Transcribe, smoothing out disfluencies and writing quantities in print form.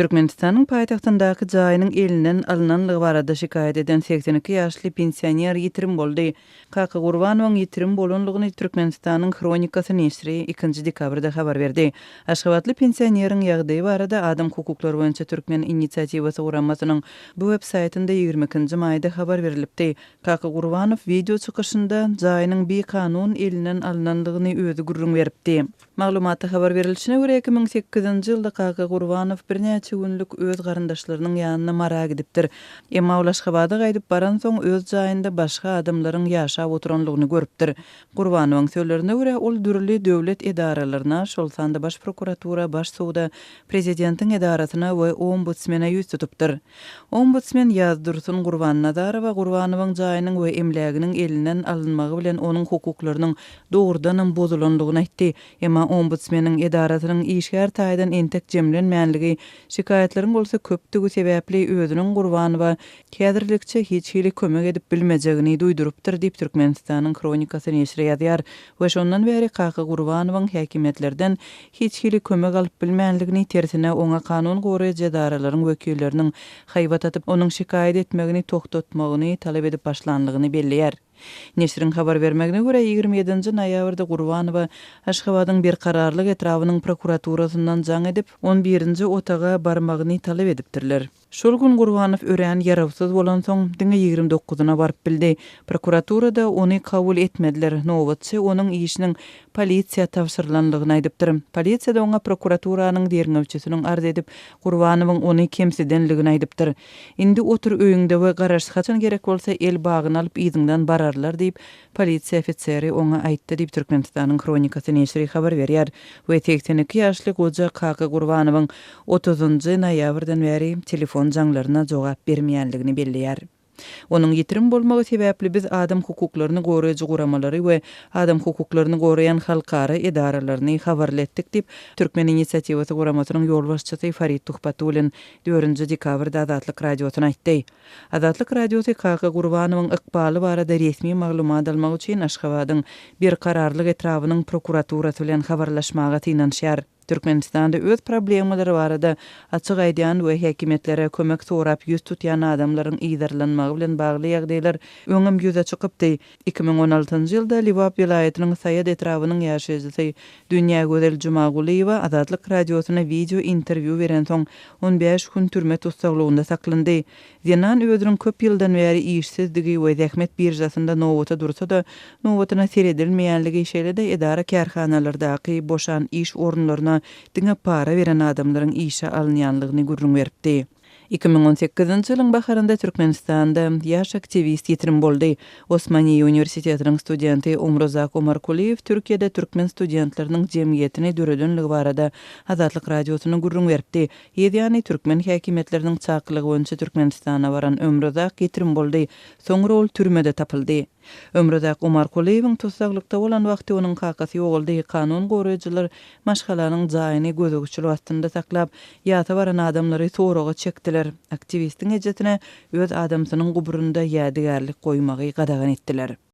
Türkmenistanyň paýtagtyndaky jaýynyň elinden alynanlygy barada şikayet eden 82 ýaşly pensioner ýitirim boldy. Kaka Gurbanowyň ýitirim bolanlygyny Türkmenistanyň Kronikasy näşri 2 dekabrda habar berdi. Aşgabatly pensioneriň ýagdaýy barada Adam hukuklary boýunça Türkmen inisiatywasy guramasynyň bu web saytynda 20 maýda habar berilipdi. Kaka Gurbanow video çykyşynda jaýynyň bir kanun elinden alynanlygyny özü gurrun beripdi. Maglumatda habar berilişine görä 2008-nji ýylda Kaka Gurbanow birnäçe günlük öz garandaşlarynyň ýanyna marag edipdir. Emma ol Aşgabada gaýdyp baran soň öz jaýynda başga adamlaryň ýaşap oturanlygyny görüpdir. Gurbanowyň söýlerine görä ol dürli döwlet edaralaryna, şol sanda baş prokuratura, baş suda, prezidentiň edarasyna we ombudsmana ýüz tutupdyr. Ombudsman ýazdyrsyň Gurbanowa Gurbanowyň jaýynyň we emläginiň elinden alynmagy bilen onuň hukuklarynyň dogrudan bozulanlygyny aýtdy. Emma ombudsmanyň edarasynyň işgär taýdan entek jemlenmänligi, şikayetleriň bolsa köpdügi sebäpli özüniň Gurbanowa häzirlikçe hiç hili kömek edip bilmejegini duýdurupdyr diýip Türkmenistanyň Kronikasy näşri ýazýar. We şondan beri Kaka Gurbanowyň häkimetlerden hiç hili kömek alyp bilmänligini, tersine oňa kanun goraýjy edaralaryň wekilleriniň haýbat atyp onuň şikayet etmegini toktatmagyny talap edip başlanlygyny belliýär. Neşriň habar bermegine görä 27 noýabrda Gurbanowa Aşgabatyň bir kararlyk etrawynyň prokuraturasyndan jaň edip 11-nji otaga barmagyny talap edipdirler. Şol gün Gurbanow ören ýarawsyz bolan soň diňe 29-na baryp bildi. Prokuraturada ony kabul etmediler. Nowatçy onuň işiniň polisiýa tapşyrylanlygyny aýdypdyr. Polisiýa da oňa prokuraturynyň derňewçisiniň arz edip Gurbanowyň ony kemsidenligini aýdypdyr. Indi otur öýüňde we garaş haçan gerek bolsa el bagyny alyp iziňden bararlar diýip polisiýa ofiseri oňa aýtdy diýip Türkmenistanyň Kronikasy näşri habar berýär. We 82 ýaşly goja Kaka Gurbanowyň 30-njy noýabrdan beri telefon jaňlaryna jogap bermeýänligini belliýär. Onuň ýitirim bolmagy sebäpli biz adam hukuklaryny goraýjy guramalary we adam hukuklaryny goraýan halkara edaralaryny habarlatdyk diýip Türkmen inisiatywasy guramasynyň ýolbaşçysy Farid Tuhpatullin 4 dekabrda Adatlyk radiosyna aýtdy. Adatlyk radiosy Kaka Gurbanowyň ykbaly barada resmi maglumat almak üçin Aşgabatyň bir kararlyk etrawynyň prokuraturasy bilen habarlaşmaga tynanşýar. Türkmenistanda öz problemalary barada açyk aýdýan we häkimetlere kömek sorap ýüz tutýan adamlaryň ýydarlanmagy bilen bagly ýagdaýlar öňüm ýüze çykypdy. 2016-njy ýylda Liwap vilayatynyň Saýat etrawynyň ýaşaýjysy Dünýä Gözel Jumagulyeva Adatlyk radiosyna video interwiu beren soň 15 gün türme tutsaglygyna saklandy. Zenan özüniň köp ýyldan beri işsizdigi we zähmet birjasynda nowata dursa da nowatyna seredilmeýänligi şeýle de edara kärhanalardaky boşan iş orunlaryna diňe para beren adamlaryň işe alynýanlygyny gurrun beripdi. 2018-nji ýylyň baharynda Türkmenistanda ýaş aktivist ýetirim boldy. Osmaniýe Universitetining studenti Umrozak Omarkuliýew Türkiýede türkmen studentlarynyň jemgyýetini döredenligi barada Adatlyk radiosyna gurrun beripdi. Ýa-ni türkmen häkimetleriniň çaklygy boýunça Türkmenistana baran Umrozak ýetirim boldy. Soňra ol türmede tapyldy. Ömrüdak Omarkuliýewiň tutsaklykda bolan wagty onuň kakasy ýogaldy. Kanun goraýjylar maşgalanyň jaýyny gözegçilik astynda saklap, ýata baran adamlary soraga çekdiler. Aktivistiň ejetine öz adamsynyň guburunda ýadygarlyk goýmagy gadagan etdiler.